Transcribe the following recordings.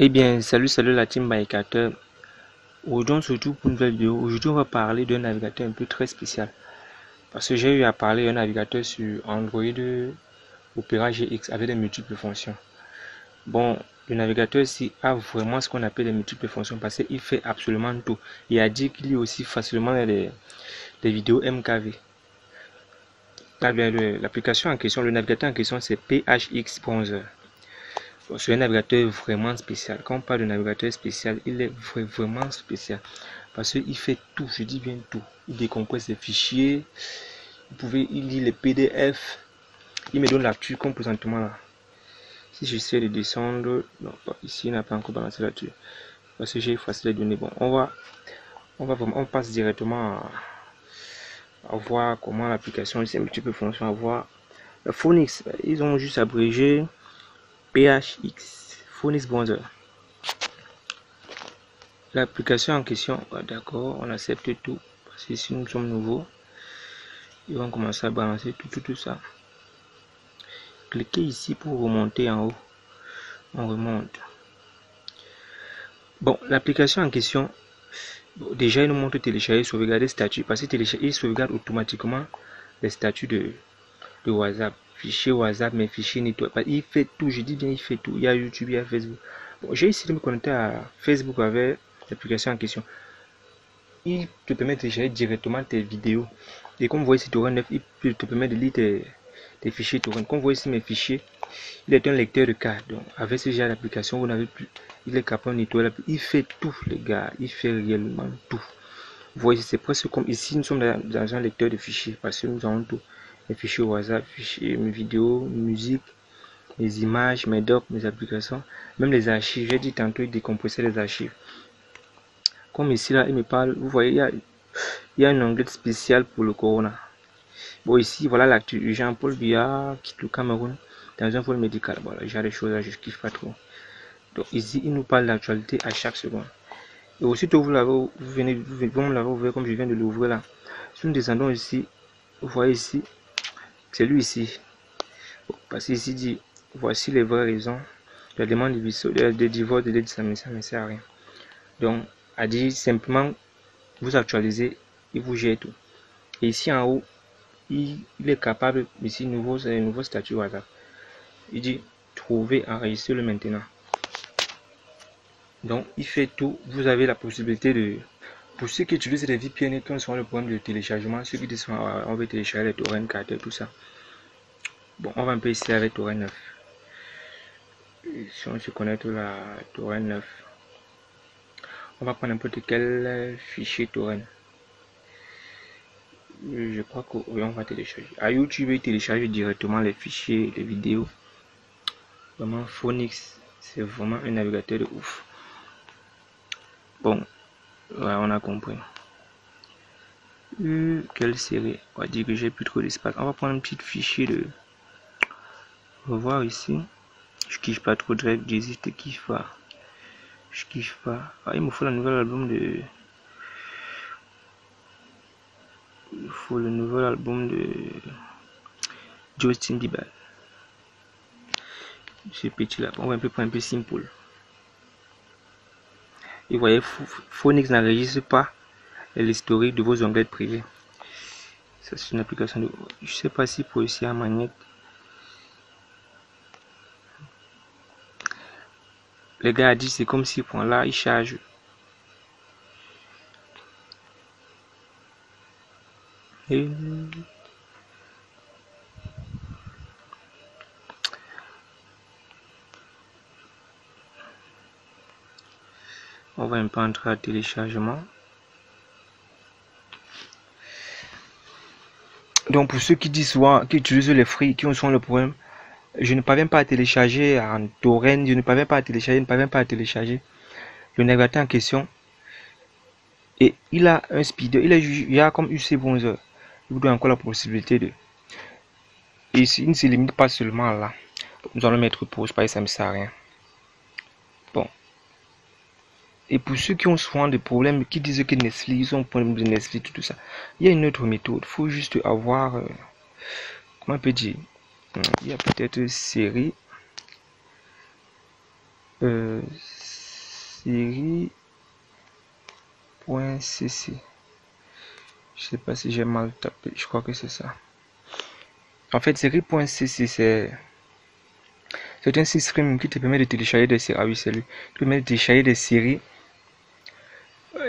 Eh bien, salut la team Navigateur. Aujourd'hui, surtout pour une nouvelle vidéo. Aujourd'hui, on va parler d'un navigateur un peu très spécial. Parce que j'ai eu à parler d'un navigateur sur Android Opera GX avec des multiples fonctions. Bon, le navigateur ici a vraiment ce qu'on appelle des multiples fonctions parce qu'il fait absolument tout. Il a dit qu'il lit aussi facilement les vidéos MKV. L'application en question, le navigateur en question, c'est PHX Browser. C'est un navigateur vraiment spécial. Quand on parle de navigateur spécial, il est vraiment spécial. Parce qu'il fait tout, je dis bien tout. Il décompresse les fichiers. Il lit les PDF. Il me donne l'actu comme présentement là. Si j'essaie de descendre, non, ici il n'a pas encore balancé l'actu. Parce que j'ai effacé les données. Bon, on passe directement à voir comment l'application, c'est multiples fonctions, à voir le Phoenix. Ils ont juste abrégé PHX, Phoenix Browser. L'application en question, d'accord, on accepte tout. Parce que si nous sommes nouveaux, ils vont commencer à balancer tout ça. Cliquez ici pour remonter en haut. On remonte. Bon, l'application en question, déjà il nous montre télécharger, sauvegarder statut. Parce qu'il sauvegarde automatiquement les statuts de WhatsApp. Fichier WhatsApp, mais fichier nettoyé. Il fait tout, je dis bien il fait tout. Il y a YouTube, il y a Facebook. Bon, j'ai essayé de me connecter à Facebook avec l'application en question. Il te permet de télécharger directement tes vidéos. Et comme vous voyez ici, Torrent 9, il te permet de lire tes fichiers Torrent. Comme vous voyez ici, mes fichiers, il est un lecteur de cartes. Donc, avec ce genre d'application, vous n'avez plus. Il est capable de nettoyer. Il fait tout, les gars. Il fait réellement tout. Vous voyez, c'est presque comme ici, nous sommes dans un lecteur de fichiers. Parce que nous avons tout. Les fichiers WhatsApp, fichiers, mes vidéos, musique, mes images, mes docs, mes applications, même les archives. J'ai dit tantôt, il décompressait les archives. Comme ici, là, il me parle. Vous voyez, il y a un onglet spécial pour le corona. Bon, ici, voilà l'actu. Jean-Paul Biya quitte le Cameroun dans un vol médical. Bon, là, j'ai des choses là, je kiffe pas trop. Donc, ici, il nous parle d'actualité à chaque seconde. Et aussitôt, vous l'avez ouvert comme je viens de l'ouvrir là. Si nous descendons ici, vous voyez ici, c'est lui ici. Bon, parce qu'ici dit, voici les vraies raisons de la demande de divorce de l'aide, ça ne sert à rien. Donc, a dit simplement, vous actualisez, il vous gère tout. Et ici en haut, il est capable, ici, c'est un nouveau statut WhatsApp. Il dit, trouver, enregistrer-le maintenant. Donc, il fait tout. Vous avez la possibilité de... Pour ceux qui utilisent les VPN, qui ont le problème de téléchargement, ceux qui disent, on veut télécharger les torrents 4 et tout ça. Bon, on va un peu essayer avec torrent 9. Si on se connecte la torrent 9, on va prendre n'importe quel fichier torrent. Je crois qu'on va télécharger. À YouTube, il télécharge directement les fichiers, les vidéos. Vraiment, Phoenix, c'est vraiment un navigateur de ouf. Bon, voilà, on a compris. Quelle série? On va dire que j'ai plus trop d'espace. On va prendre un petit fichier de... On va voir ici. Je kiffe pas trop Drake, Jay-Z, je kiffe pas. Je kiffe pas. Ah, il me faut le nouvel album de... Il faut le nouvel album de Justin Bieber. Ce petit là. On va un peu prendre un peu simple. Et vous voyez, Phoenix n'enregistre pas l'historique de vos onglets privés. Ça, c'est une application de... Je sais pas si pour ici à Manette. Les gars disent c'est comme si pour là, il charge. Et... on va un peu entrer à téléchargement. Donc pour ceux qui disent souvent, qui utilisent les free, qui ont souvent le problème, je ne parviens pas à télécharger en torrent, je ne parviens pas à télécharger le navigateur en question. Et il a un speeder, il a comme UC Browser. Il vous donne encore la possibilité de... Et il ne se limite pas seulement là. Nous allons mettre pause, parce que ça ne me sert à rien. Bon. Et pour ceux qui ont souvent des problèmes, qui disent que Netflix, ils ont un problème de Netflix, tout ça, il y a une autre méthode. Il faut juste avoir... comment on peut dire? Il y a peut-être série. série.cc. Je sais pas si j'ai mal tapé, je crois que c'est ça. En fait, série.cc, c'est un site stream qui te permet de télécharger des séries. Ah oui, c'est lui. Qui permet de télécharger des séries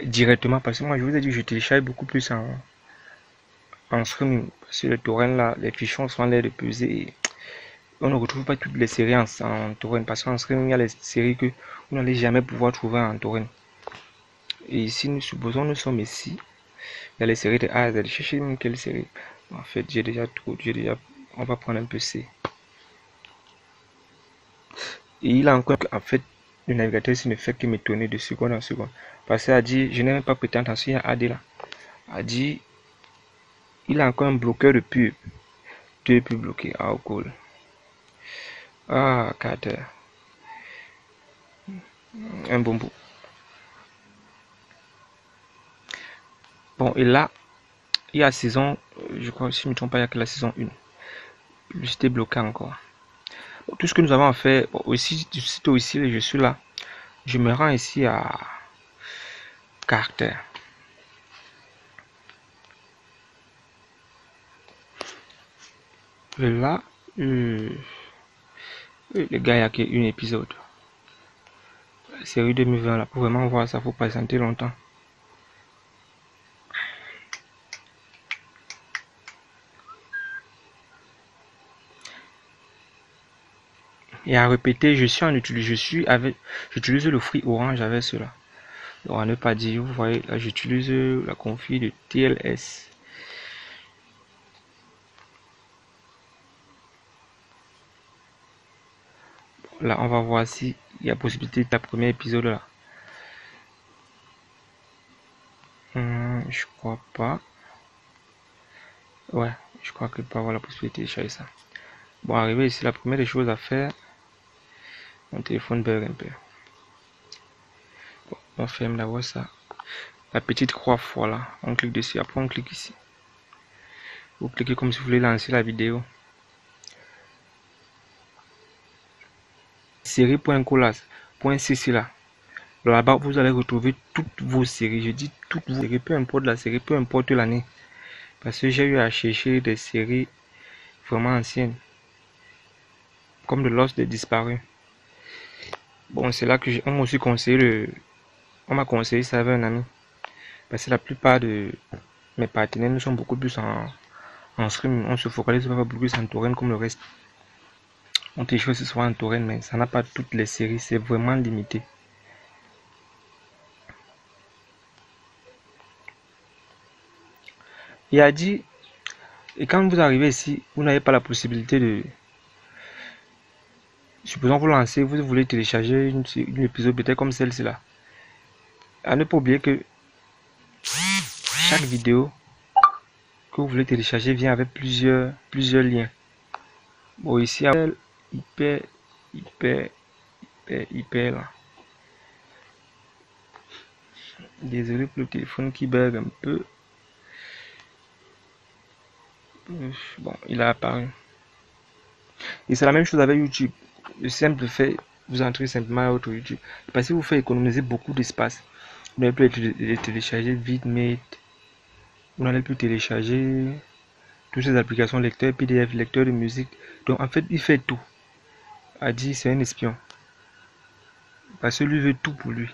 directement. Parce que moi, je vous ai dit que je télécharge beaucoup plus en streaming. Sur le torrent là, les fichiers sont l'air de peser. Et on ne retrouve pas toutes les séries en torrent. Parce qu'en streaming, il y a les séries que vous n'allez jamais pouvoir trouver en torrent. Et ici, nous supposons nous sommes ici. Il y a les séries de A à Z. Cherchez même quelle série. En fait, j'ai déjà trop. On va prendre un peu C. Et il a encore, en fait, le navigateur ne fait que me tourner de seconde en seconde. Parce qu'il a dit, je n'ai même pas prêté attention à AD là. A dit, il a encore un bloqueur de pub. Deux pubs bloqués. Ah, cool. Ah, 4 heures. Un bon bout. Bon, et là, il y a saison, je crois, si je ne me trompe pas, il y a que la saison 1. J'étais bloqué encore. Bon, tout ce que nous avons à faire, bon, aussi, sitôt ici, je suis là. Je me rends ici à caractère. Et là, le gars, il n'y a qu'un épisode. La série 2020, là, pour vraiment voir ça, il faut patienter longtemps. Et à répéter, j'utilise le Free Orange avec cela. Donc à ne pas dire, vous voyez, là j'utilise la config de TLS. Là, on va voir si il y a possibilité de la premier épisode là. Je crois pas. Ouais, je crois que pas avoir la possibilité de télécharger ça. Bon, arrivé ici, la première des choses à faire, mon téléphone bug un peu. Bon, on ferme d'abord ça. La petite croix, voilà. On clique dessus, après on clique ici. Vous cliquez comme si vous voulez lancer la vidéo. Série.colas.cc là. Là-bas, vous allez retrouver toutes vos séries. Je dis toutes vos séries, peu importe la série, peu importe l'année. Parce que j'ai eu à chercher des séries vraiment anciennes. Comme The Lost des Disparus. Bon, c'est là que on m'a aussi conseillé on m'a conseillé ça avec un ami. Parce que la plupart de mes partenaires, nous sommes beaucoup plus en stream. On se focalise pas beaucoup plus en torrent comme le reste. On télécharge ce soir en torrent, mais ça n'a pas toutes les séries. C'est vraiment limité. Il a dit, et quand vous arrivez ici, vous n'avez pas la possibilité de... Supposons vous lancez, vous voulez télécharger une épisode peut-être comme celle-ci là. À ne pas oublier que chaque vidéo que vous voulez télécharger vient avec plusieurs liens. Bon, ici, hyper là. Désolé pour le téléphone qui bug un peu. Bon, il a apparu. Et c'est la même chose avec YouTube. Le simple fait, vous entrez simplement à votre YouTube. Parce que vous faites économiser beaucoup d'espace. Vous n'allez plus télécharger VidMate. Vous n'allez plus télécharger toutes ces applications lecteur PDF, lecteur de musique. Donc en fait, il fait tout. A dit c'est un espion. Parce que lui veut tout pour lui.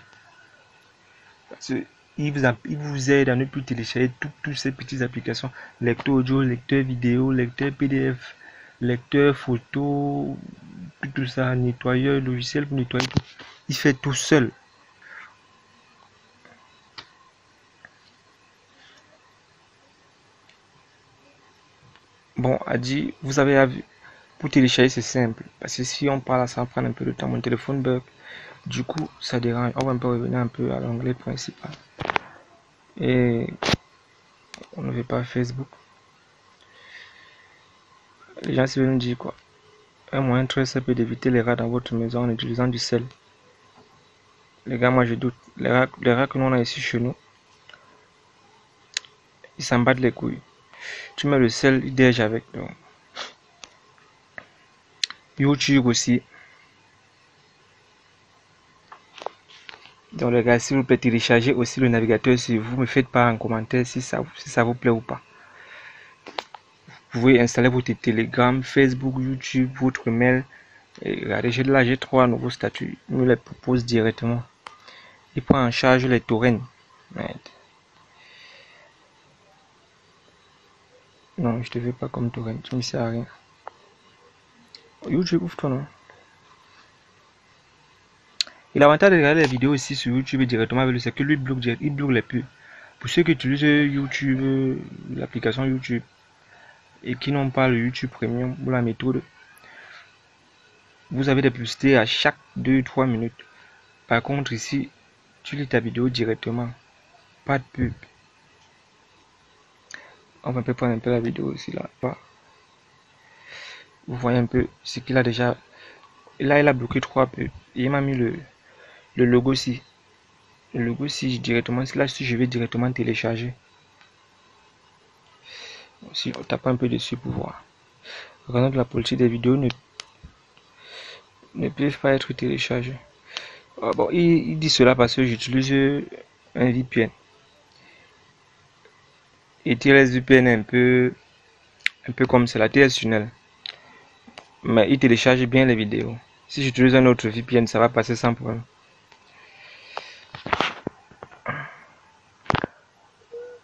Parce que il vous aide à ne plus télécharger toutes ces petites applications. Lecteur audio, lecteur vidéo, lecteur PDF, lecteur photo, tout ça, nettoyeur logiciel pour nettoyer tout. Il fait tout seul. Bon, a dit, vous avez vu, pour télécharger c'est simple. Parce que si on parle, ça va prendre un peu de temps. Mon téléphone bug. Du coup, ça dérange. On va un peu revenir un peu à l'onglet principal. Et on ne veut pas Facebook. Les gens se veulent dire quoi? Un moyen très simple d'éviter les rats dans votre maison en utilisant du sel. Les gars, moi je doute. Les rats que nous on a ici chez nous, ils s'en battent les couilles. Tu mets le sel, il dége avec. Donc. YouTube aussi. Donc les gars, s'il vous plaît, téléchargez aussi le navigateur si vous me faites part en commentaire si ça vous plaît ou pas. Vous pouvez installer votre Telegram, Facebook, YouTube, votre email. Et regardez, j'ai 3 nouveaux statuts. Il me les propose directement. Il prend en charge les torrents. Non, je te veux pas comme torrent. Tu ne sers à rien. YouTube, ouvre-toi, non? Et l'avantage de regarder les vidéos aussi sur YouTube directement avec lui, c'est que lui bloque direct, il bloque les pubs. Pour ceux qui utilisent YouTube, l'application YouTube, et qui n'ont pas le YouTube Premium ou la méthode, vous avez des publicités à chaque 2-3 minutes. Par contre, ici, tu lis ta vidéo directement. Pas de pub. On va prendre un peu la vidéo aussi là. Vous voyez un peu ce qu'il a déjà. Là, il a bloqué 3 pubs. Et il m'a mis le logo ici. Le logo ici directement. Là, si je vais directement télécharger. Si on tape un peu dessus pour voir. Par exemple, la politique des vidéos ne peuvent pas être téléchargées. Ah bon, il dit cela parce que j'utilise un VPN. Et TLS VPN est un peu comme c'est la TLS tunnel. Mais il télécharge bien les vidéos. Si j'utilise un autre VPN, ça va passer sans problème.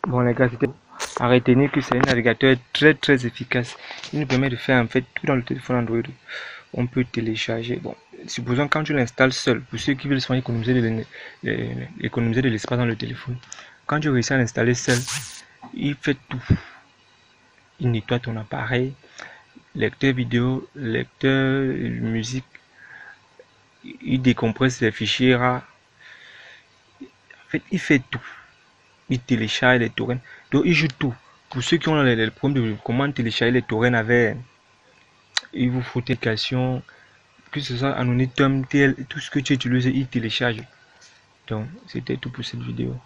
Bon les gars, c'était à retenir que c'est un navigateur très efficace. Il nous permet de faire en fait tout dans le téléphone Android. On peut télécharger. Bon, supposons quand tu l'installes seul, pour ceux qui veulent souvent économiser de l'espace dans le téléphone. Quand tu réussis à l'installer seul, il fait tout. Il nettoie ton appareil, lecteur vidéo, lecteur musique, il décompresse les fichiers rares. En fait, il fait tout. Il télécharge les torrents. Donc, il joue tout. Pour ceux qui ont les problèmes de comment télécharger les torrents avec, il vous faut des applications, que ce soit Anonytom, TL, tout ce que tu utilises, il télécharge. Donc, c'était tout pour cette vidéo.